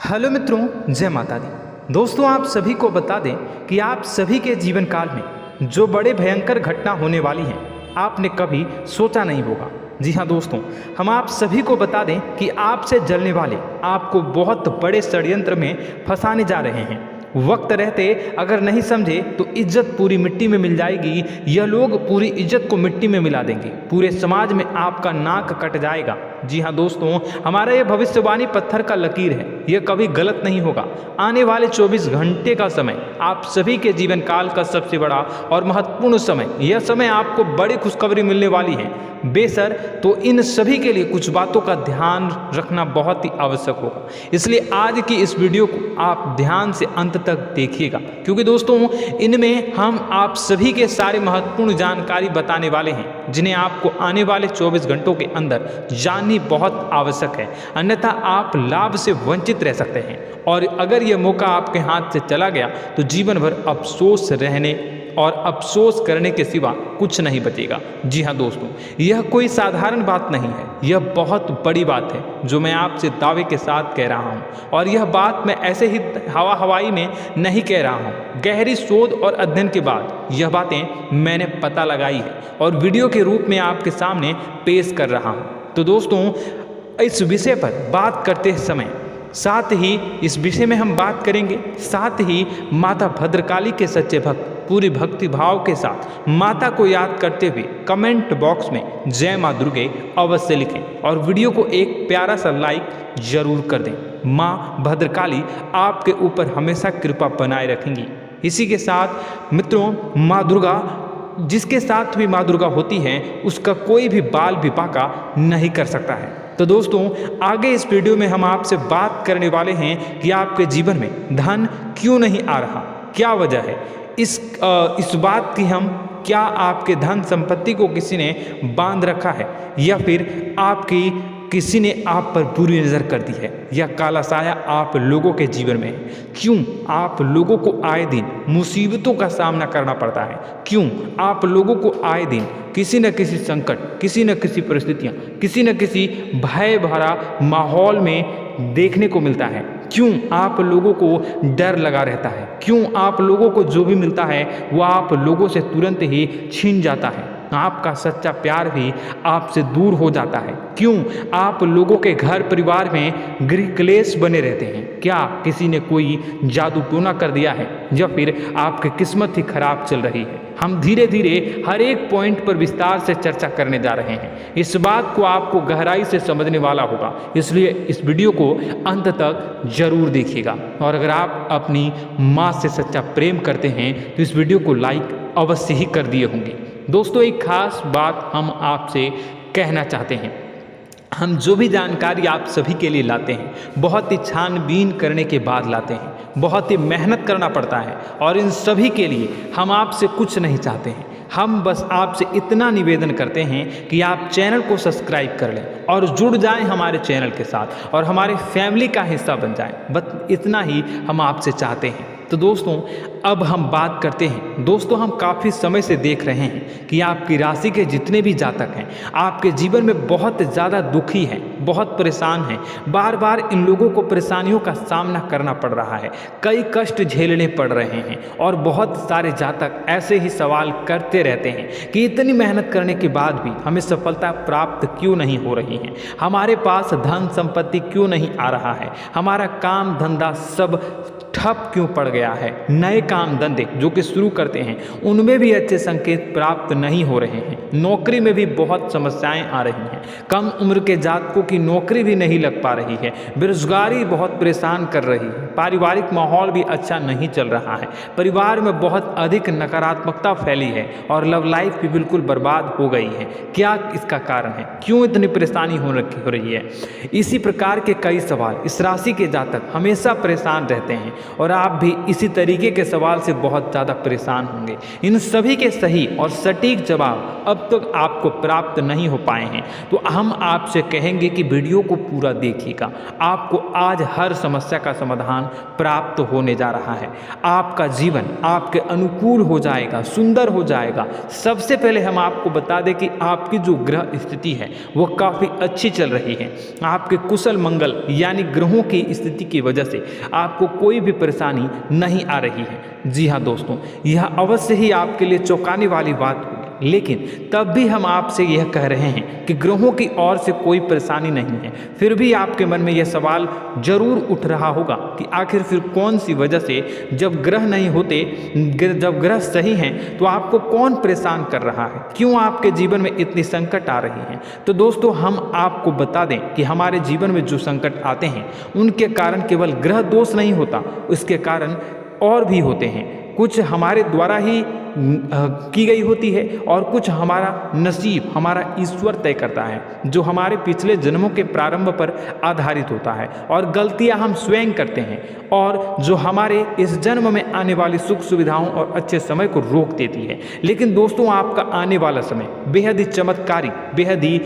Hello मित्रों, जय माता दी। दोस्तों, आप सभी को बता दें कि आप सभी के जीवन काल में जो बड़े भयंकर घटना होने वाली हैं, आपने कभी सोचा नहीं होगा। जी हाँ दोस्तों, हम आप सभी को बता दें कि आपसे जलने वाले आपको बहुत बड़े षड्यंत्र में फंसाने जा रहे हैं। वक्त रहते अगर नहीं समझे तो इज्जत पूरी मिट्टी में मिल जाएगी। यह लोग पूरी इज्जत को मिट्टी में मिला देंगे। पूरे समाज में आपका नाक कट जाएगा। जी हाँ दोस्तों, हमारा यह भविष्यवाणी पत्थर का लकीर है। यह कभी गलत नहीं होगा। आने वाले 24 घंटे का समय आप सभी के जीवन काल का सबसे बड़ा और महत्वपूर्ण समय। यह समय आपको बड़ी खुशखबरी मिलने वाली है बेसर। तो इन सभी के लिए कुछ बातों का ध्यान रखना बहुत ही आवश्यक होगा। इसलिए आज की इस वीडियो को आप ध्यान से अंत तक देखिएगा, क्योंकि दोस्तों इनमें हम आप सभी के सारे महत्वपूर्ण जानकारी बताने वाले हैं, जिन्हें आपको आने वाले 24 घंटों के अंदर जाननी बहुत आवश्यक है। अन्यथा आप लाभ से वंचित रह सकते हैं, और अगर यह मौका आपके हाथ से चला गया तो जीवन भर अफसोस रहने और अफसोस करने के सिवा कुछ नहीं बचेगा। जी हाँ दोस्तों, यह कोई साधारण बात नहीं है। यह बहुत बड़ी बात है जो मैं आपसे दावे के साथ कह रहा हूँ, और यह बात मैं ऐसे ही हवाई में नहीं कह रहा हूँ। गहरी शोध और अध्ययन के बाद यह बातें मैंने पता लगाई है और वीडियो के रूप में आपके सामने पेश कर रहा हूँ। तो दोस्तों, इस विषय पर बात करते समय साथ ही इस विषय में हम बात करेंगे, साथ ही माता भद्रकाली के सच्चे भक्त पूरी भक्ति भाव के साथ माता को याद करते हुए कमेंट बॉक्स में जय माँ दुर्गे अवश्य लिखें, और वीडियो को एक प्यारा सा लाइक जरूर कर दें। माँ भद्रकाली आपके ऊपर हमेशा कृपा बनाए रखेंगी। इसी के साथ मित्रों, माँ दुर्गा, जिसके साथ भी माँ दुर्गा होती है उसका कोई भी बाल भी बांका नहीं कर सकता है। तो दोस्तों, आगे इस वीडियो में हम आपसे बात करने वाले हैं कि आपके जीवन में धन क्यों नहीं आ रहा, क्या वजह है इस बात की। हम क्या आपके धन संपत्ति को किसी ने बांध रखा है, या फिर आपकी किसी ने आप पर बुरी नज़र कर दी है, या काला साया आप लोगों के जीवन में है। क्यों आप लोगों को आए दिन मुसीबतों का सामना करना पड़ता है? क्यों आप लोगों को आए दिन किसी न किसी संकट, किसी न किसी परिस्थितियाँ, किसी न किसी भय भरा माहौल में देखने को मिलता है? क्यों आप लोगों को डर लगा रहता है? क्यों आप लोगों को जो भी मिलता है वो आप लोगों से तुरंत ही छीन जाता है? आपका सच्चा प्यार भी आपसे दूर हो जाता है। क्यों आप लोगों के घर परिवार में गृह क्लेश बने रहते हैं? क्या किसी ने कोई जादू टोना कर दिया है, या फिर आपकी किस्मत ही खराब चल रही है? हम धीरे धीरे हर एक पॉइंट पर विस्तार से चर्चा करने जा रहे हैं। इस बात को आपको गहराई से समझने वाला होगा, इसलिए इस वीडियो को अंत तक जरूर देखिएगा। और अगर आप अपनी माँ से सच्चा प्रेम करते हैं तो इस वीडियो को लाइक अवश्य ही कर दिए होंगे। दोस्तों, एक खास बात हम आपसे कहना चाहते हैं। हम जो भी जानकारी आप सभी के लिए लाते हैं, बहुत ही छानबीन करने के बाद लाते हैं, बहुत ही मेहनत करना पड़ता है, और इन सभी के लिए हम आपसे कुछ नहीं चाहते हैं। हम बस आपसे इतना निवेदन करते हैं कि आप चैनल को सब्सक्राइब कर लें और जुड़ जाएं हमारे चैनल के साथ, और हमारे फैमिली का हिस्सा बन जाएं। बस इतना ही हम आपसे चाहते हैं। तो दोस्तों, अब हम बात करते हैं। दोस्तों, हम काफ़ी समय से देख रहे हैं कि आपकी राशि के जितने भी जातक हैं, आपके जीवन में बहुत ज़्यादा दुखी हैं, बहुत परेशान हैं। बार बार इन लोगों को परेशानियों का सामना करना पड़ रहा है, कई कष्ट झेलने पड़ रहे हैं, और बहुत सारे जातक ऐसे ही सवाल करते रहते हैं कि इतनी मेहनत करने के बाद भी हमें सफलता प्राप्त क्यों नहीं हो रही है, हमारे पास धन संपत्ति क्यों नहीं आ रहा है, हमारा काम धंधा सब ठप क्यों पड़ गया है, नए काम धंधे जो कि शुरू करते हैं उनमें भी अच्छे संकेत प्राप्त नहीं हो रहे हैं, नौकरी में भी बहुत समस्याएं आ रही हैं, कम उम्र के जातकों की नौकरी भी नहीं लग पा रही है, बेरोजगारी बहुत परेशान कर रही है, पारिवारिक माहौल भी अच्छा नहीं चल रहा है, परिवार में बहुत अधिक नकारात्मकता फैली है, और लव लाइफ भी बिल्कुल बर्बाद हो गई है। क्या इसका कारण है? क्यों इतनी परेशानी हो रही है? इसी प्रकार के कई सवाल इस राशि के जातक हमेशा परेशान रहते हैं, और आप भी इसी तरीके के सवाल सवाल से बहुत ज़्यादा परेशान होंगे। इन सभी के सही और सटीक जवाब अब तक आपको प्राप्त नहीं हो पाए हैं, तो हम आपसे कहेंगे कि वीडियो को पूरा देखिएगा। आपको आज हर समस्या का समाधान प्राप्त होने जा रहा है। आपका जीवन आपके अनुकूल हो जाएगा, सुंदर हो जाएगा। सबसे पहले हम आपको बता दें कि आपकी जो ग्रह स्थिति है वो काफ़ी अच्छी चल रही है। आपके कुशल मंगल यानी ग्रहों की स्थिति की वजह से आपको कोई भी परेशानी नहीं आ रही है। जी हाँ दोस्तों, यह अवश्य ही आपके लिए चौंकाने वाली बात होगी, लेकिन तब भी हम आपसे यह कह रहे हैं कि ग्रहों की ओर से कोई परेशानी नहीं है। फिर भी आपके मन में यह सवाल जरूर उठ रहा होगा कि आखिर फिर कौन सी वजह से, जब ग्रह नहीं होते, जब ग्रह सही हैं, तो आपको कौन परेशान कर रहा है, क्यों आपके जीवन में इतनी संकट आ रही हैं। तो दोस्तों, हम आपको बता दें कि हमारे जीवन में जो संकट आते हैं उनके कारण केवल ग्रह दोष नहीं होता, उसके कारण और भी होते हैं। कुछ हमारे द्वारा ही की गई होती है और कुछ हमारा नसीब, हमारा ईश्वर तय करता है, जो हमारे पिछले जन्मों के प्रारंभ पर आधारित होता है। और गलतियां हम स्वयं करते हैं और जो हमारे इस जन्म में आने वाली सुख सुविधाओं और अच्छे समय को रोक देती है। लेकिन दोस्तों, आपका आने वाला समय बेहद ही चमत्कारी, बेहद ही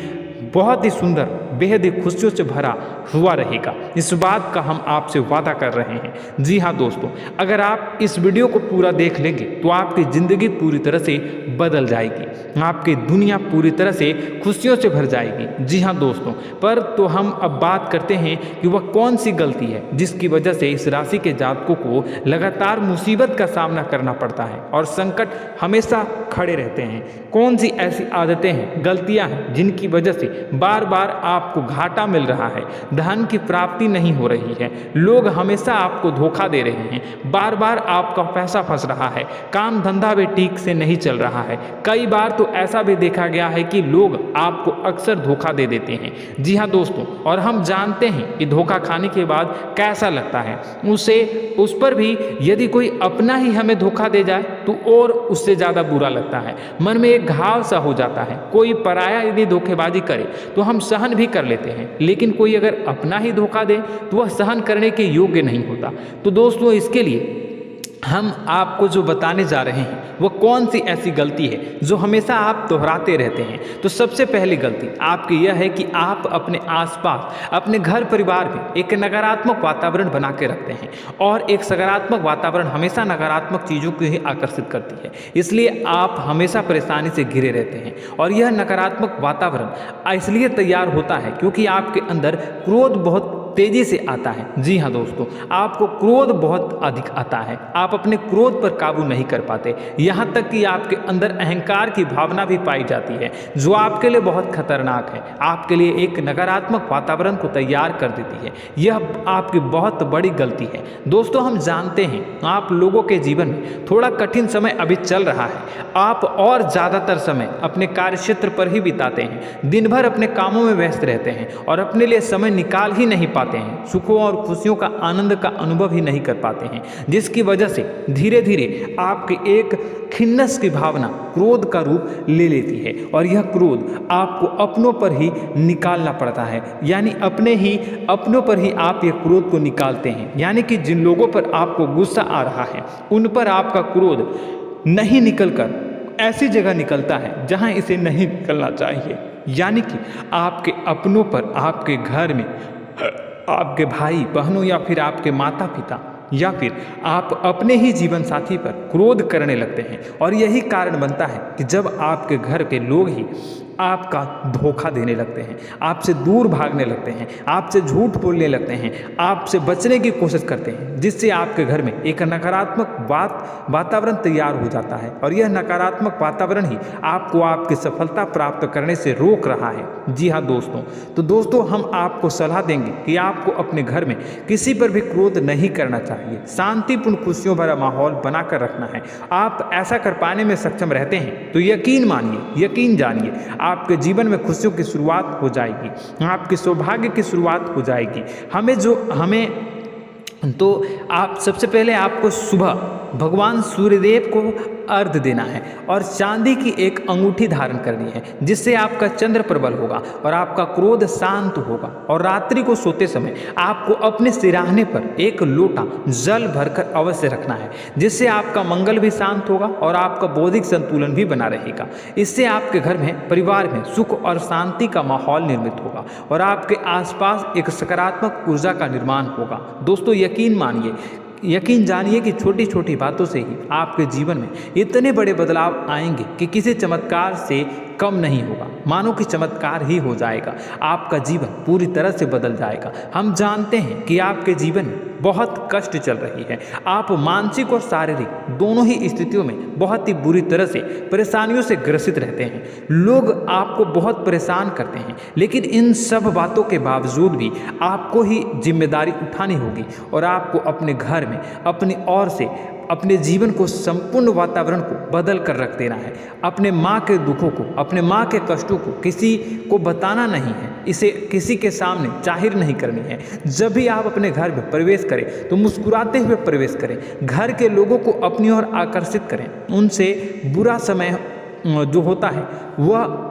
बहुत ही सुंदर, बेहद ही खुशियों से भरा हुआ रहेगा। इस बात का हम आपसे वादा कर रहे हैं। जी हाँ दोस्तों, अगर आप इस वीडियो को पूरा देख लेंगे तो आपकी ज़िंदगी पूरी तरह से बदल जाएगी, आपकी दुनिया पूरी तरह से खुशियों से भर जाएगी। जी हाँ दोस्तों, पर तो हम अब बात करते हैं कि वह कौन सी गलती है जिसकी वजह से इस राशि के जातकों को लगातार मुसीबत का सामना करना पड़ता है और संकट हमेशा खड़े रहते हैं। कौन सी ऐसी आदतें हैं, गलतियाँ हैं जिनकी वजह से बार बार आपको घाटा मिल रहा है, धन की प्राप्ति नहीं हो रही है, लोग हमेशा आपको धोखा दे रहे हैं, बार बार आपका पैसा फंस रहा है, काम धंधा भी ठीक से नहीं चल रहा है। कई बार तो ऐसा भी देखा गया है कि लोग आपको अक्सर धोखा दे देते हैं। जी हाँ दोस्तों, और हम जानते हैं कि धोखा खाने के बाद कैसा लगता है। उस पर भी यदि कोई अपना ही हमें धोखा दे जाए तो और उससे ज़्यादा बुरा लगता है, मन में एक घाव सा हो जाता है। कोई पराया यदि धोखेबाजी करे तो हम सहन भी कर लेते हैं, लेकिन कोई अगर अपना ही धोखा दे तो वह सहन करने के योग्य नहीं होता। तो दोस्तों, इसके लिए हम आपको जो बताने जा रहे हैं वो कौन सी ऐसी गलती है जो हमेशा आप दोहराते रहते हैं। तो सबसे पहली गलती आपकी यह है कि आप अपने आसपास, अपने घर परिवार में एक नकारात्मक वातावरण बना के रखते हैं, और एक सकारात्मक वातावरण हमेशा नकारात्मक चीज़ों को ही आकर्षित करती है। इसलिए आप हमेशा परेशानी से घिरे रहते हैं, और यह नकारात्मक वातावरण इसलिए तैयार होता है क्योंकि आपके अंदर क्रोध बहुत तेजी से आता है। जी हाँ दोस्तों, आपको क्रोध बहुत अधिक आता है, आप अपने क्रोध पर काबू नहीं कर पाते, यहाँ तक कि आपके अंदर अहंकार की भावना भी पाई जाती है, जो आपके लिए बहुत खतरनाक है, आपके लिए एक नकारात्मक वातावरण को तैयार कर देती है। यह आपकी बहुत बड़ी गलती है। दोस्तों, हम जानते हैं आप लोगों के जीवन में थोड़ा कठिन समय अभी चल रहा है। आप और ज़्यादातर समय अपने कार्यक्षेत्र पर ही बिताते हैं, दिन भर अपने कामों में व्यस्त रहते हैं और अपने लिए समय निकाल ही नहीं पाते हैं, सुखों और खुशियों का आनंद का अनुभव ही नहीं कर पाते हैं, जिसकी वजह से धीरे धीरे आपकी एक खिन्नस की भावना क्रोध का रूप ले लेती है, और यह क्रोध आपको अपनों पर ही निकालना पड़ता है। यानी अपनों पर ही आप ये क्रोध को निकालते हैं। यानी कि जिन लोगों पर आपको गुस्सा आ रहा है उन पर आपका क्रोध नहीं निकलकर ऐसी जगह निकलता है जहां इसे नहीं निकलना चाहिए। यानी कि आपके अपनों पर, आपके घर में आपके भाई बहनों या फिर आपके माता पिता या फिर आप अपने ही जीवन साथी पर क्रोध करने लगते हैं, और यही कारण बनता है कि जब आपके घर के लोग ही आपका धोखा देने लगते हैं, आपसे दूर भागने लगते हैं, आपसे झूठ बोलने लगते हैं, आपसे बचने की कोशिश करते हैं, जिससे आपके घर में एक नकारात्मक वातावरण तैयार हो जाता है, और यह नकारात्मक वातावरण ही आपको आपकी सफलता प्राप्त करने से रोक रहा है। जी हाँ दोस्तों, तो दोस्तों, हम आपको सलाह देंगे कि आपको अपने घर में किसी पर भी क्रोध नहीं करना चाहिए, शांतिपूर्ण खुशियों भरा माहौल बनाकर रखना है। आप ऐसा कर पाने में सक्षम रहते हैं तो यकीन मानिए, यकीन जानिए, आपके जीवन में खुशियों की शुरुआत हो जाएगी, आपके सौभाग्य की शुरुआत हो जाएगी। आप सबसे पहले आपको सुबह भगवान सूर्यदेव को अर्घ्य देना है और चांदी की एक अंगूठी धारण करनी है, जिससे आपका चंद्र प्रबल होगा और आपका क्रोध शांत होगा। और रात्रि को सोते समय आपको अपने सिराहने पर एक लोटा जल भरकर अवश्य रखना है, जिससे आपका मंगल भी शांत होगा और आपका बौद्धिक संतुलन भी बना रहेगा। इससे आपके घर में, परिवार में सुख और शांति का माहौल निर्मित होगा और आपके आसपास एक सकारात्मक ऊर्जा का निर्माण होगा। दोस्तों यकीन जानिए कि छोटी छोटी बातों से ही आपके जीवन में इतने बड़े बदलाव आएंगे कि किसी चमत्कार से कम नहीं होगा। मानो कि चमत्कार ही हो जाएगा, आपका जीवन पूरी तरह से बदल जाएगा। हम जानते हैं कि आपके जीवन में बहुत कष्ट चल रही है, आप मानसिक और शारीरिक दोनों ही स्थितियों में बहुत ही बुरी तरह से परेशानियों से ग्रसित रहते हैं। लोग आपको बहुत परेशान करते हैं, लेकिन इन सब बातों के बावजूद भी आपको ही जिम्मेदारी उठानी होगी और आपको अपने घर में अपनी ओर से अपने जीवन को, संपूर्ण वातावरण को बदल कर रख देना है। अपने माँ के दुखों को, अपने माँ के कष्टों को किसी को बताना नहीं है, इसे किसी के सामने जाहिर नहीं करनी है। जब भी आप अपने घर में प्रवेश करें तो मुस्कुराते हुए प्रवेश करें, घर के लोगों को अपनी ओर आकर्षित करें। उनसे बुरा समय जो होता है वह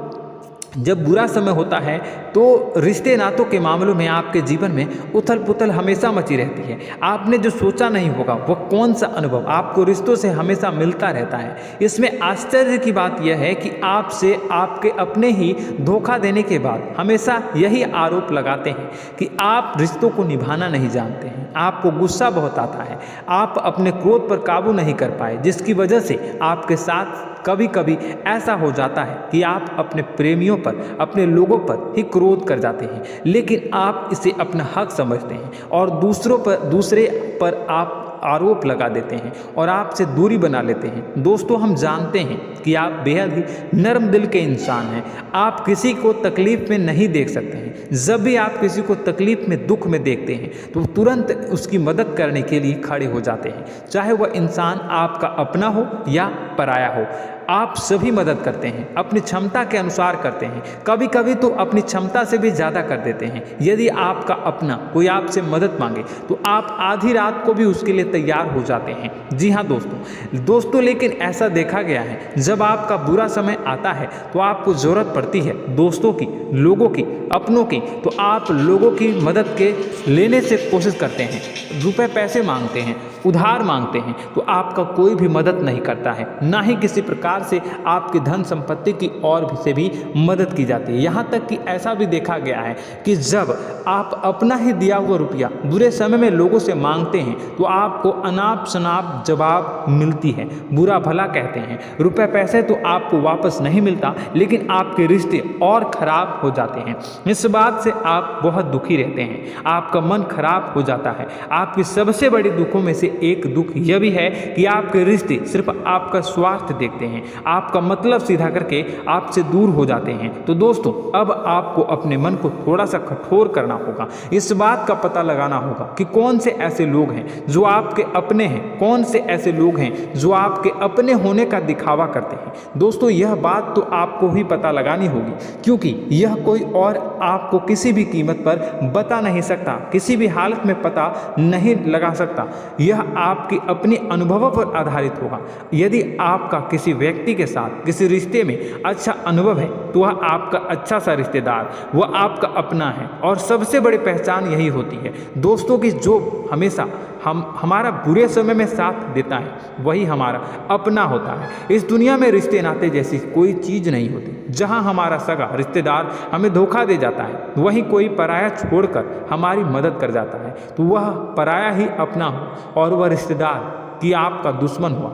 जब बुरा समय होता है तो रिश्ते नातों के मामलों में आपके जीवन में उथल पुथल हमेशा मची रहती है। आपने जो सोचा नहीं होगा वह कौन सा अनुभव आपको रिश्तों से हमेशा मिलता रहता है। इसमें आश्चर्य की बात यह है कि आपसे आपके अपने ही धोखा देने के बाद हमेशा यही आरोप लगाते हैं कि आप रिश्तों को निभाना नहीं जानते हैं। आपको गुस्सा बहुत आता है, आप अपने क्रोध पर काबू नहीं कर पाए, जिसकी वजह से आपके साथ कभी कभी ऐसा हो जाता है कि आप अपने प्रेमियों पर, अपने लोगों पर ही क्रोध कर जाते हैं, लेकिन आप इसे अपना हक समझते हैं और दूसरे पर आप आरोप लगा देते हैं और आपसे दूरी बना लेते हैं। दोस्तों हम जानते हैं कि आप बेहद ही नर्म दिल के इंसान हैं। आप किसी को तकलीफ में नहीं देख सकते हैं। जब भी आप किसी को तकलीफ में, दुख में देखते हैं तो तुरंत उसकी मदद करने के लिए खड़े हो जाते हैं, चाहे वह इंसान आपका अपना हो या पराया हो। आप सभी मदद करते हैं, अपनी क्षमता के अनुसार करते हैं, कभी कभी तो अपनी क्षमता से भी ज़्यादा कर देते हैं। यदि आपका अपना कोई आपसे मदद मांगे तो आप आधी रात को भी उसके लिए तैयार हो जाते हैं। जी हाँ दोस्तों, लेकिन ऐसा देखा गया है जब आपका बुरा समय आता है तो आपको ज़रूरत पड़ती है दोस्तों की, लोगों की, अपनों की, तो आप लोगों की मदद के लेने से कोशिश करते हैं, रुपए पैसे मांगते हैं, उधार मांगते हैं, तो आपका कोई भी मदद नहीं करता है, ना ही किसी प्रकार से आपकी धन संपत्ति की ओर से भी मदद की जाती है। यहाँ तक कि ऐसा भी देखा गया है कि जब आप अपना ही दिया हुआ रुपया बुरे समय में लोगों से मांगते हैं तो आपको अनाप शनाप जवाब मिलती है, बुरा भला कहते हैं। रुपए पैसे तो आपको वापस नहीं मिलता, लेकिन आपके रिश्ते और खराब हो जाते हैं। इस बात से आप बहुत दुखी रहते हैं, आपका मन खराब हो जाता है। आपकी सबसे बड़ी दुखों में से एक दुख यह भी है कि आपके रिश्ते सिर्फ आपका स्वार्थ देखते हैं, आपका मतलब सीधा करके आपसे दूर हो जाते हैं। तो दोस्तों अब आपको अपने मन को थोड़ा सा कठोर करना होगा, इस बात का पता लगाना होगा कि कौन से ऐसे लोग हैं जो आपके अपने हैं, कौन से ऐसे लोग हैं जो आपके अपने होने का दिखावा करते हैं। दोस्तों यह बात तो आपको ही पता लगानी होगी, क्योंकि यह कोई और आपको किसी भी कीमत पर बता नहीं सकता, किसी भी हालत में पता नहीं लगा सकता। यह आपके अपने अनुभवों पर आधारित होगा। यदि आपका किसी व्यक्ति के साथ किसी रिश्ते में अच्छा अनुभव है तो वह आपका अच्छा सा रिश्तेदार, वह आपका अपना है। और सबसे बड़ी पहचान यही होती है दोस्तों की, जो हमेशा हमारा बुरे समय में साथ देता है वही हमारा अपना होता है। इस दुनिया में रिश्ते नाते जैसी कोई चीज़ नहीं होती। जहां हमारा सगा रिश्तेदार हमें धोखा दे जाता है, वहीं कोई पराया छोड़कर हमारी मदद कर जाता है, तो वह पराया ही अपना हो और वह रिश्तेदार कि आपका दुश्मन हुआ।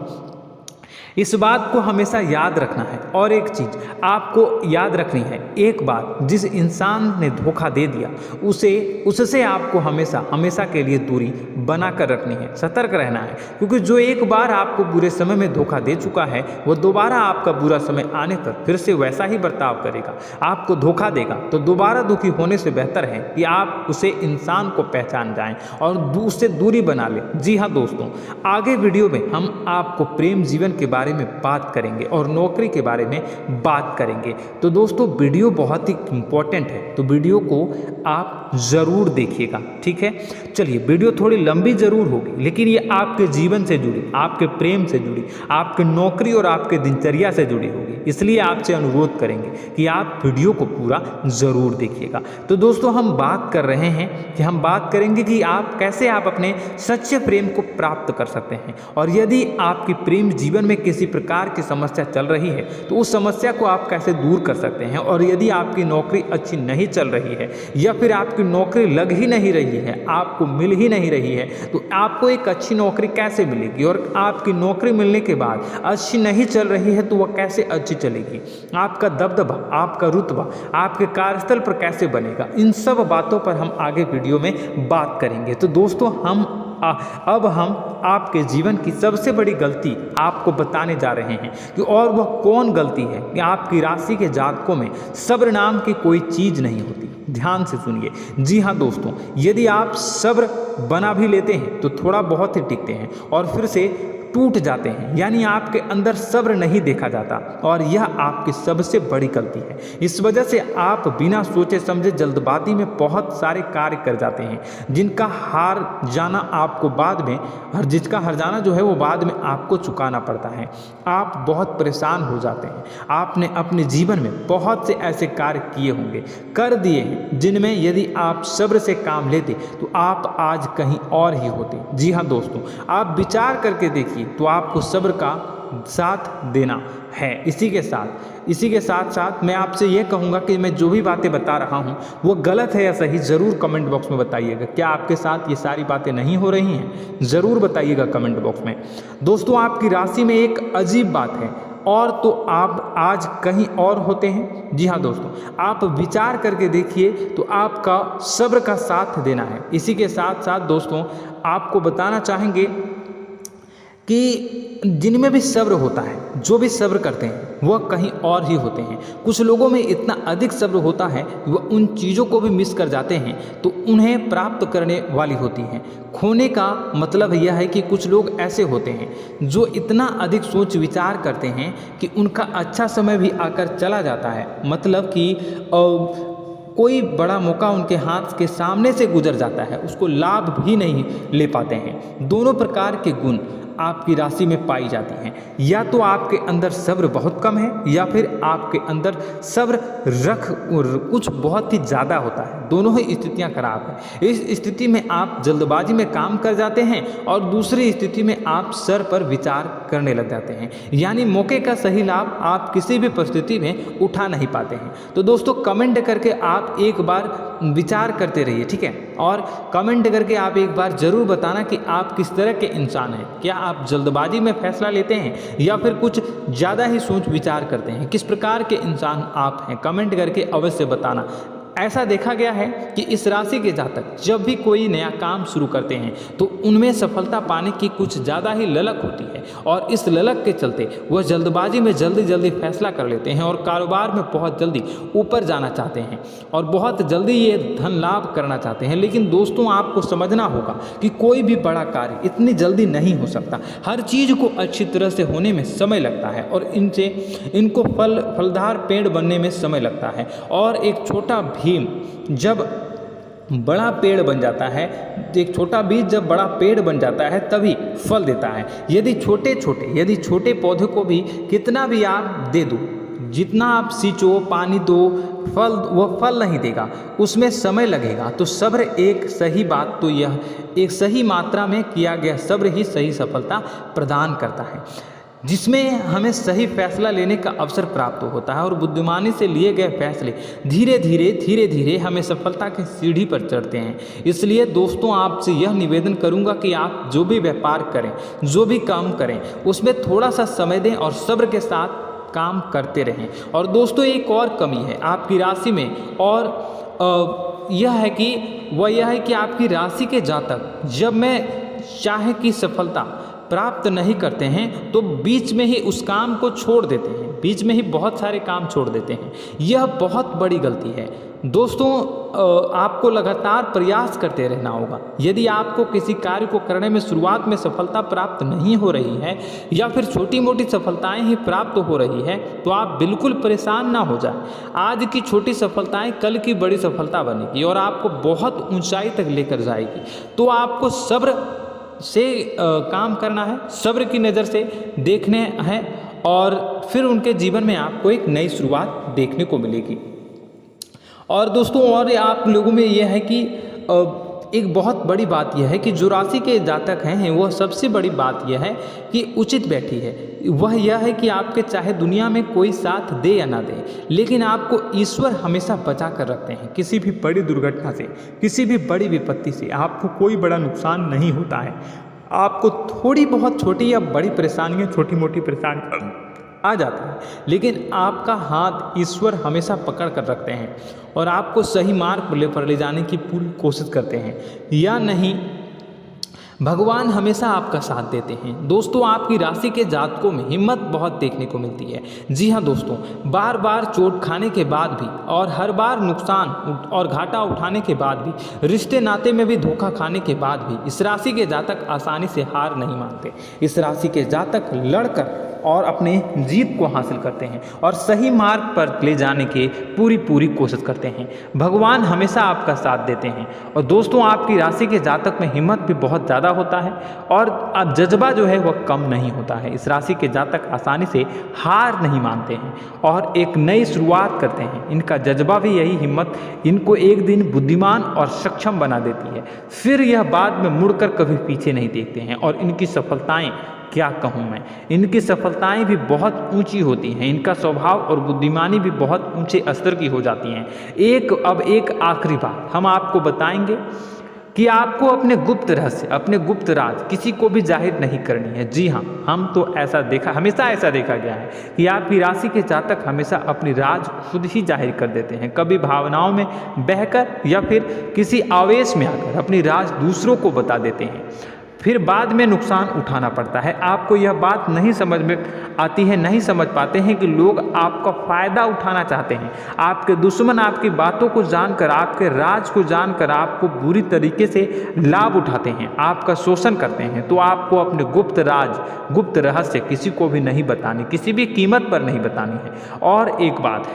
इस बात को हमेशा याद रखना है। और एक चीज़ आपको याद रखनी है, एक बात, जिस इंसान ने धोखा दे दिया उससे आपको हमेशा के लिए दूरी बना कर रखनी है, सतर्क रहना है। क्योंकि जो एक बार आपको बुरे समय में धोखा दे चुका है वो दोबारा आपका बुरा समय आने पर फिर से वैसा ही बर्ताव करेगा, आपको धोखा देगा। तो दोबारा दुखी होने से बेहतर है कि आप उसे इंसान को पहचान जाएं और उससे दूरी बना लें। जी हाँ दोस्तों, आगे वीडियो में हम आपको प्रेम जीवन के बारे बारे में बात करेंगे और नौकरी के बारे में बात करेंगे। तो दोस्तों वीडियो बहुत ही इम्पोर्टेंट है, तो वीडियो को आप ज़रूर देखिएगा, ठीक है। चलिए, वीडियो थोड़ी लंबी ज़रूर होगी, लेकिन ये आपके जीवन से जुड़ी, आपके प्रेम से जुड़ी, आपके नौकरी और आपके दिनचर्या से जुड़ी होगी, इसलिए आपसे अनुरोध करेंगे कि आप वीडियो को पूरा ज़रूर देखिएगा। तो दोस्तों, हम बात कर रहे हैं कि हम बात करेंगे कि आप कैसे आप अपने सच्चे प्रेम को प्राप्त कर सकते हैं, और यदि आपकी प्रेम जीवन में किसी प्रकार की समस्या चल रही है तो उस समस्या को आप कैसे दूर कर सकते हैं, और यदि आपकी नौकरी अच्छी नहीं चल रही है या फिर आपकी नौकरी लग ही नहीं रही है, आपको मिल ही नहीं रही है, तो आपको एक अच्छी नौकरी कैसे मिलेगी, और आपकी नौकरी मिलने के बाद अच्छी नहीं चल रही है तो वह कैसे अच्छी चलेगी, आपका दबदबा, आपका रुतबा आपके कार्यस्थल पर कैसे बनेगा, इन सब बातों पर हम आगे वीडियो में बात करेंगे। तो दोस्तों, अब हम आपके जीवन की सबसे बड़ी गलती आपको बताने जा रहे हैं कि और वह कौन गलती है कि आपकी राशि के जातकों में सब्र नाम की कोई चीज़ नहीं होती। ध्यान से सुनिए। जी हाँ दोस्तों, यदि आप सब्र बना भी लेते हैं तो थोड़ा बहुत ही टिकते हैं और फिर से टूट जाते हैं, यानी आपके अंदर सब्र नहीं देखा जाता, और यह आपकी सबसे बड़ी गलती है। इस वजह से आप बिना सोचे समझे जल्दबाजी में बहुत सारे कार्य कर जाते हैं, जिनका हार जाना आपको बाद में, और जिसका हर जाना जो है वो बाद में आपको चुकाना पड़ता है। आप बहुत परेशान हो जाते हैं। आपने अपने जीवन में बहुत से ऐसे कार्य किए होंगे, कर दिए हैं, जिनमें यदि आप सब्र से काम लेते तो आप आज कहीं और ही होते। जी हाँ दोस्तों, आप विचार करके देखिए, तो आपको सब्र का साथ देना है। इसी के साथ मैं आपसे यह कहूँगा कि मैं जो भी बातें बता रहा हूँ वो गलत है या सही, ज़रूर कमेंट बॉक्स में बताइएगा। क्या आपके साथ ये सारी बातें नहीं हो रही हैं? ज़रूर बताइएगा कमेंट बॉक्स में। दोस्तों, आपकी राशि में एक अजीब बात है, और तो आप आज कहीं और होते हैं। जी हाँ दोस्तों, आप विचार करके देखिए, तो आपका सब्र का साथ देना है। इसी के साथ साथ दोस्तों, आपको बताना चाहेंगे कि जिनमें भी सब्र होता है, जो भी सब्र करते हैं वह कहीं और ही होते हैं। कुछ लोगों में इतना अधिक सब्र होता है कि वह उन चीज़ों को भी मिस कर जाते हैं तो उन्हें प्राप्त करने वाली होती हैं। खोने का मतलब यह है कि कुछ लोग ऐसे होते हैं जो इतना अधिक सोच विचार करते हैं कि उनका अच्छा समय भी आकर चला जाता है, मतलब कि कोई बड़ा मौका उनके हाथ के सामने से गुजर जाता है, उसको लाभ भी नहीं ले पाते हैं। दोनों प्रकार के गुण आपकी राशि में पाई जाती हैं। या तो आपके अंदर सब्र बहुत कम है, या फिर आपके अंदर सब्र रख कुछ बहुत ही ज़्यादा होता है। दोनों ही स्थितियां खराब हैं। इस स्थिति में आप जल्दबाजी में काम कर जाते हैं, और दूसरी स्थिति में आप सर पर विचार करने लग जाते हैं, यानी मौके का सही लाभ आप किसी भी परिस्थिति में उठा नहीं पाते हैं। तो दोस्तों, कमेंट करके आप एक बार विचार करते रहिए, ठीक है, और कमेंट करके आप एक बार ज़रूर बताना कि आप किस तरह के इंसान हैं। क्या आप जल्दबाजी में फैसला लेते हैं या फिर कुछ ज़्यादा ही सोच विचार करते हैं? किस प्रकार के इंसान आप हैं? कमेंट करके अवश्य बताना। ऐसा देखा गया है कि इस राशि के जातक जब भी कोई नया काम शुरू करते हैं तो उनमें सफलता पाने की कुछ ज़्यादा ही ललक होती है, और इस ललक के चलते वह जल्दबाजी में जल्दी फैसला कर लेते हैं और कारोबार में बहुत जल्दी ऊपर जाना चाहते हैं और बहुत जल्दी ये धन लाभ करना चाहते हैं। लेकिन दोस्तों, आपको समझना होगा कि कोई भी बड़ा कार्य इतनी जल्दी नहीं हो सकता। हर चीज़ को अच्छी तरह से होने में समय लगता है, और इनको फलदार पेड़ बनने में समय लगता है। और एक छोटा भीम जब बड़ा पेड़ बन जाता है, एक छोटा बीज जब बड़ा पेड़ बन जाता है तभी फल देता है। यदि छोटे पौधे को भी कितना भी आप दे दो, जितना आप सींचो, पानी दो, वह फल नहीं देगा, उसमें समय लगेगा। तो सब्र एक सही बात, तो यह एक सही मात्रा में किया गया सब्र ही सही सफलता प्रदान करता है, जिसमें हमें सही फैसला लेने का अवसर प्राप्त होता है, और बुद्धिमानी से लिए गए फैसले धीरे धीरे हमें सफलता की सीढ़ी पर चढ़ते हैं। इसलिए दोस्तों, आपसे यह निवेदन करूंगा कि आप जो भी व्यापार करें, जो भी काम करें, उसमें थोड़ा सा समय दें और सब्र के साथ काम करते रहें। और दोस्तों, एक और कमी है आपकी राशि में, और यह है कि आपकी राशि के जातक जब में चाहे कि सफलता प्राप्त नहीं करते हैं तो बीच में ही उस काम को छोड़ देते हैं, बीच में ही बहुत सारे काम छोड़ देते हैं। यह बहुत बड़ी गलती है दोस्तों। आपको लगातार प्रयास करते रहना होगा। यदि आपको किसी कार्य को करने में शुरुआत में सफलता प्राप्त नहीं हो रही है या फिर छोटी मोटी सफलताएं ही प्राप्त हो रही है तो आप बिल्कुल परेशान ना हो जाए। आज की छोटी सफलताएं कल की बड़ी सफलता बनेगी और आपको बहुत ऊंचाई तक लेकर जाएगी। तो आपको सब्र से काम करना है, सब्र की नज़र से देखने हैं और फिर उनके जीवन में आपको एक नई शुरुआत देखने को मिलेगी। और दोस्तों और आप लोगों में यह है कि एक बहुत बड़ी बात यह है कि जो राशि के जातक हैं वह सबसे बड़ी बात यह है कि उचित बैठी है। वह यह है कि आपके चाहे दुनिया में कोई साथ दे या ना दे, लेकिन आपको ईश्वर हमेशा बचा कर रखते हैं। किसी भी बड़ी दुर्घटना से, किसी भी बड़ी विपत्ति से आपको कोई बड़ा नुकसान नहीं होता है। आपको थोड़ी बहुत छोटी या बड़ी परेशानियाँ, छोटी मोटी परेशानी आ जाता है, लेकिन आपका हाथ ईश्वर हमेशा पकड़ कर रखते हैं और आपको सही मार्ग पर ले जाने की पूरी कोशिश करते हैं। या नहीं, भगवान हमेशा आपका साथ देते हैं। दोस्तों आपकी राशि के जातकों में हिम्मत बहुत देखने को मिलती है। जी हाँ दोस्तों, बार बार चोट खाने के बाद भी और हर बार नुकसान और घाटा उठाने के बाद भी, रिश्ते नाते में भी धोखा खाने के बाद भी इस राशि के जातक आसानी से हार नहीं मानते। इस राशि के जातक लड़कर और अपने जीत को हासिल करते हैं और सही मार्ग पर ले जाने की पूरी कोशिश करते हैं। भगवान हमेशा आपका साथ देते हैं। और दोस्तों आपकी राशि के जातक में हिम्मत भी बहुत ज़्यादा होता है और अब जज्बा जो है वह कम नहीं होता है। इस राशि के जातक आसानी से हार नहीं मानते हैं और एक नई शुरुआत करते हैं। इनका जज्बा भी, यही हिम्मत इनको एक दिन बुद्धिमान और सक्षम बना देती है। फिर यह बाद में मुड़कर कभी पीछे नहीं देखते हैं। और इनकी सफलताएं क्या कहूँ मैं, इनकी सफलताएं भी बहुत ऊंची होती हैं। इनका स्वभाव और बुद्धिमानी भी बहुत ऊंचे स्तर की हो जाती हैं। अब एक आखिरी बात हम आपको बताएंगे कि आपको अपने गुप्त रहस्य, अपने गुप्त राज किसी को भी जाहिर नहीं करनी है। जी हाँ, हम तो हमेशा ऐसा देखा गया है कि आपकी राशि के जातक हमेशा अपनी राज खुद ही जाहिर कर देते हैं। कभी भावनाओं में बहकर या फिर किसी आवेश में आकर अपनी राज दूसरों को बता देते हैं, फिर बाद में नुकसान उठाना पड़ता है। आपको यह बात नहीं समझ में आती है, नहीं समझ पाते हैं कि लोग आपका फ़ायदा उठाना चाहते हैं। आपके दुश्मन आपकी बातों को जानकर, आपके राज को जानकर आपको बुरी तरीके से लाभ उठाते हैं, आपका शोषण करते हैं। तो आपको अपने गुप्त राज, गुप्त रहस्य किसी को भी नहीं बतानी, किसी भी कीमत पर नहीं बतानी है। और एक बात,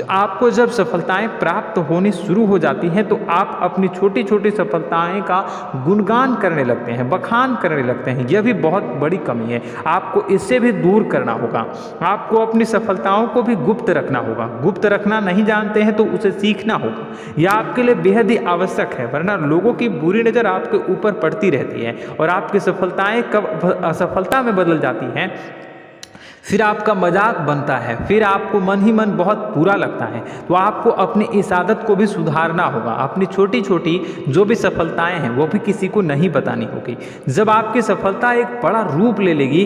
आपको जब सफलताएं प्राप्त होनी शुरू हो जाती हैं तो आप अपनी छोटी छोटी सफलताएं का गुणगान करने लगते हैं, बखान करने लगते हैं। यह भी बहुत बड़ी कमी है, आपको इससे भी दूर करना होगा। आपको अपनी सफलताओं को भी गुप्त रखना होगा। गुप्त रखना नहीं जानते हैं तो उसे सीखना होगा। यह आपके लिए बेहद ही आवश्यक है, वरना लोगों की बुरी नज़र आपके ऊपर पड़ती रहती है और आपकी सफलताएं कब असफलता में बदल जाती हैं, फिर आपका मजाक बनता है, फिर आपको मन ही मन बहुत बुरा लगता है। तो आपको अपनी इस आदत को भी सुधारना होगा। अपनी छोटी छोटी जो भी सफलताएं हैं वो भी किसी को नहीं बतानी होगी। जब आपकी सफलता एक बड़ा रूप ले लेगी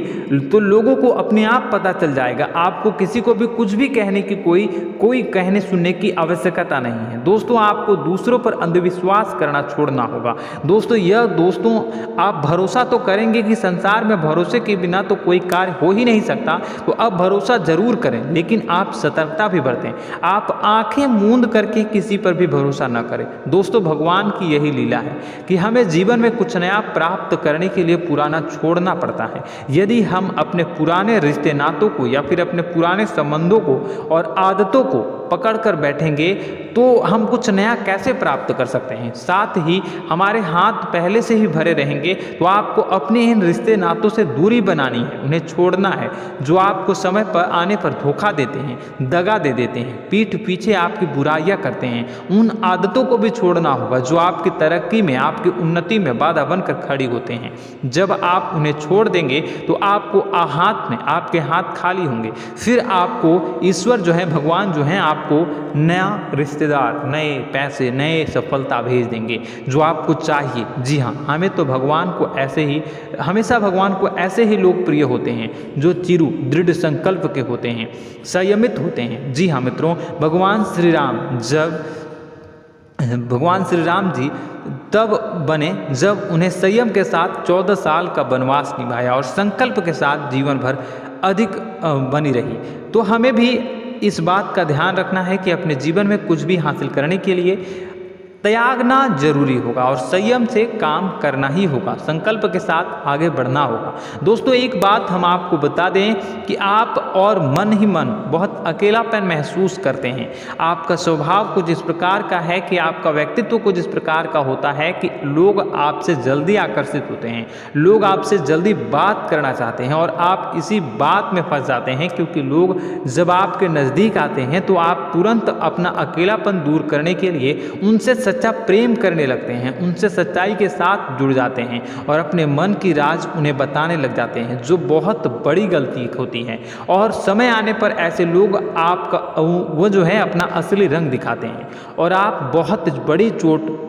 तो लोगों को अपने आप पता चल जाएगा। आपको किसी को भी कुछ भी कहने की कोई कहने सुनने की आवश्यकता नहीं है। दोस्तों आपको दूसरों पर अंधविश्वास करना छोड़ना होगा। दोस्तों आप भरोसा तो करेंगे कि संसार में भरोसे के बिना तो कोई कार्य हो ही नहीं सकता, तो अब भरोसा जरूर करें, लेकिन आप सतर्कता भी बरतें। आप आंखें मूंद करके किसी पर भी भरोसा न करें। दोस्तों भगवान की यही लीला है कि हमें जीवन में कुछ नया प्राप्त करने के लिए पुराना छोड़ना पड़ता है। यदि हम अपने पुराने रिश्ते नातों को या फिर अपने पुराने संबंधों को और आदतों को पकड़ कर बैठेंगे तो हम कुछ नया कैसे प्राप्त कर सकते हैं। साथ ही हमारे हाथ पहले से ही भरे रहेंगे। तो आपको अपने इन रिश्ते नातों से दूरी बनानी है, उन्हें छोड़ना है जो आपको समय पर आने पर धोखा देते हैं, दगा दे देते हैं, पीठ पीछे आपकी बुराइयां करते हैं। उन आदतों को भी छोड़ना होगा जो आपकी तरक्की में, आपकी उन्नति में बाधा बनकर खड़ी होते हैं। जब आप उन्हें छोड़ देंगे तो आपके हाथ खाली होंगे। फिर आपको ईश्वर जो है, भगवान जो है, आपको नया रिश्तेदार, नए पैसे, नए सफलता भेज देंगे जो आपको चाहिए। जी हाँ, हमें तो हमेशा भगवान को ऐसे ही लोग प्रिय होते हैं जो चिरु दृढ़ संकल्प के होते हैं, संयमित होते हैं। जी हाँ मित्रों, भगवान श्री राम भगवान श्री राम जी तब बने जब उन्हें संयम के साथ 14 साल का वनवास निभाया और संकल्प के साथ जीवन भर अधिक बनी रही। तो हमें भी इस बात का ध्यान रखना है कि अपने जीवन में कुछ भी हासिल करने के लिए त्यागना जरूरी होगा और संयम से काम करना ही होगा, संकल्प के साथ आगे बढ़ना होगा। दोस्तों एक बात हम आपको बता दें कि आप और मन ही मन बहुत अकेलापन महसूस करते हैं। आपका स्वभाव कुछ इस प्रकार का है कि आपका व्यक्तित्व कुछ इस प्रकार का होता है कि लोग आपसे जल्दी आकर्षित होते हैं, लोग आपसे जल्दी बात करना चाहते हैं और आप इसी बात में फंस जाते हैं, क्योंकि लोग जब आपके नज़दीक आते हैं तो आप तुरंत अपना अकेलापन दूर करने के लिए उनसे सच्चा प्रेम करने लगते हैं, उनसे सच्चाई के साथ जुड़ जाते हैं और अपने मन की राज उन्हें बताने लग जाते हैं, जो बहुत बड़ी गलती होती है। और समय आने पर ऐसे लोग आपका वो जो है अपना असली रंग दिखाते हैं और आप बहुत बड़ी चोट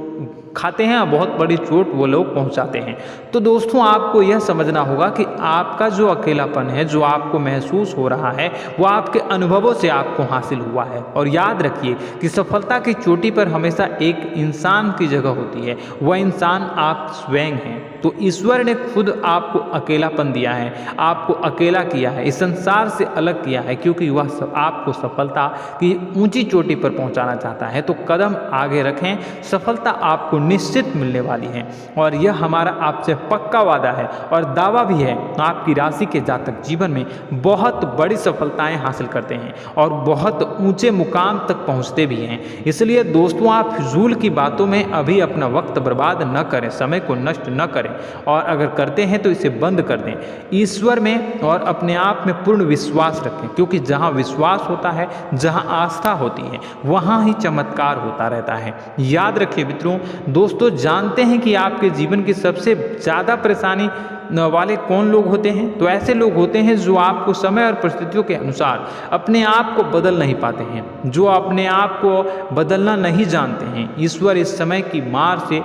खाते हैं, बहुत बड़ी चोट वो लोग पहुंचाते हैं। तो दोस्तों आपको यह समझना होगा कि आपका जो अकेलापन है, जो आपको महसूस हो रहा है, वो आपके अनुभवों से आपको हासिल हुआ है। और याद रखिए कि सफलता की चोटी पर हमेशा एक इंसान की जगह होती है, वह इंसान आप स्वयं हैं। तो ईश्वर ने खुद आपको अकेलापन दिया है, आपको अकेला किया है, इस संसार से अलग किया है, क्योंकि वह आपको सफलता की ऊंची चोटी पर पहुंचाना चाहता है। तो कदम आगे रखें, सफलता आपको निश्चित मिलने वाली है और यह हमारा आपसे पक्का वादा है और दावा भी है। आपकी राशि के जातक जीवन में बहुत बड़ी सफलताएं हासिल करते हैं और बहुत ऊंचे मुकाम तक पहुंचते भी हैं। इसलिए दोस्तों आप फिजूल की बातों में अभी अपना वक्त बर्बाद न करें, समय को नष्ट न करें और अगर करते हैं तो इसे बंद कर दें। ईश्वर में और अपने आप में पूर्ण विश्वास रखें, क्योंकि जहां विश्वास होता है, जहां आस्था होती है, वहां ही चमत्कार होता रहता है। याद रखिए मित्रों, दोस्तों जानते हैं कि आपके जीवन की सबसे ज़्यादा परेशानी वाले कौन लोग होते हैं? तो ऐसे लोग होते हैं जो आपको समय और परिस्थितियों के अनुसार अपने आप को बदल नहीं पाते हैं, जो अपने आप को बदलना नहीं जानते हैं। ईश्वर इस समय की मार से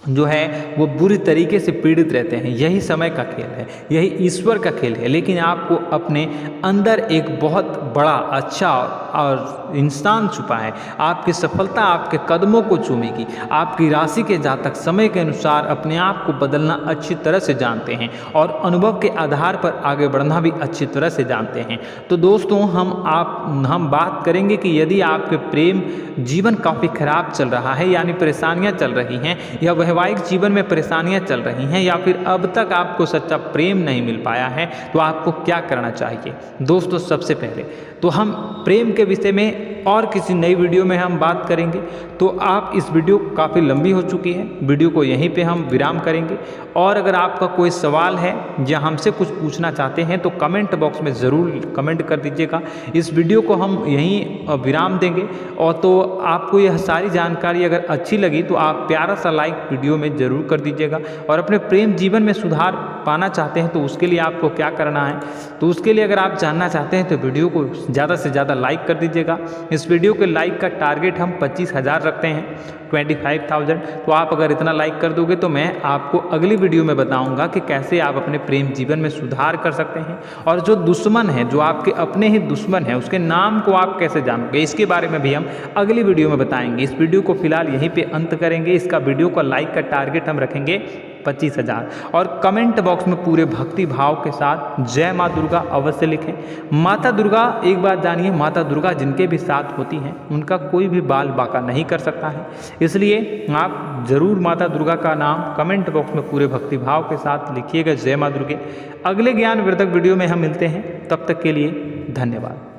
जो है वो बुरी तरीके से पीड़ित रहते हैं। यही समय का खेल है, यही ईश्वर का खेल है। लेकिन आपको अपने अंदर एक बहुत बड़ा अच्छा और इंसान छुपा है। आपकी सफलता आपके कदमों को चूमेगी। आपकी राशि के जातक समय के अनुसार अपने आप को बदलना अच्छी तरह से जानते हैं और अनुभव के आधार पर आगे बढ़ना भी अच्छी तरह से जानते हैं। तो दोस्तों हम बात करेंगे कि यदि आपके प्रेम जीवन काफ़ी खराब चल रहा है, यानी परेशानियां चल रही हैं, या वैवाहिक जीवन में परेशानियां चल रही हैं, या फिर अब तक आपको सच्चा प्रेम नहीं मिल पाया है, तो आपको क्या करना चाहिए? दोस्तों सबसे पहले तो हम प्रेम के विषय में और किसी नई वीडियो में हम बात करेंगे। तो आप इस वीडियो काफ़ी लंबी हो चुकी है, वीडियो को यहीं पे हम विराम करेंगे। और अगर आपका कोई सवाल है या हमसे कुछ पूछना चाहते हैं तो कमेंट बॉक्स में ज़रूर कमेंट कर दीजिएगा। इस वीडियो को हम यहीं विराम देंगे। और तो आपको यह सारी जानकारी अगर अच्छी लगी तो आप प्यारा सा लाइक वीडियो में ज़रूर कर दीजिएगा। और अपने प्रेम जीवन में सुधार पाना चाहते हैं तो उसके लिए आपको क्या करना है, तो उसके लिए अगर आप जानना चाहते हैं तो वीडियो को ज़्यादा से ज़्यादा लाइक कर दीजिएगा। इस वीडियो के लाइक का टारगेट हम 25,000 रखते हैं, 25,000। तो आप अगर इतना लाइक कर दोगे तो मैं आपको अगली वीडियो में बताऊंगा कि कैसे आप अपने प्रेम जीवन में सुधार कर सकते हैं। और जो दुश्मन है, जो आपके अपने ही दुश्मन है, उसके नाम को आप कैसे जानोगे, इसके बारे में भी हम अगली वीडियो में बताएंगे। इस वीडियो को फिलहाल यहीं पे अंत करेंगे। इसका वीडियो का लाइक का टारगेट हम रखेंगे 25,000। और कमेंट बॉक्स में पूरे भक्ति भाव के साथ जय माँ दुर्गा अवश्य लिखें। माता दुर्गा, एक बात जानिए, माता दुर्गा जिनके भी साथ होती हैं उनका कोई भी बाल बांका नहीं कर सकता है। इसलिए आप जरूर माता दुर्गा का नाम कमेंट बॉक्स में पूरे भक्ति भाव के साथ लिखिएगा, जय माँ दुर्गे। अगले ज्ञानवर्धक वीडियो में हम मिलते हैं, तब तक के लिए धन्यवाद।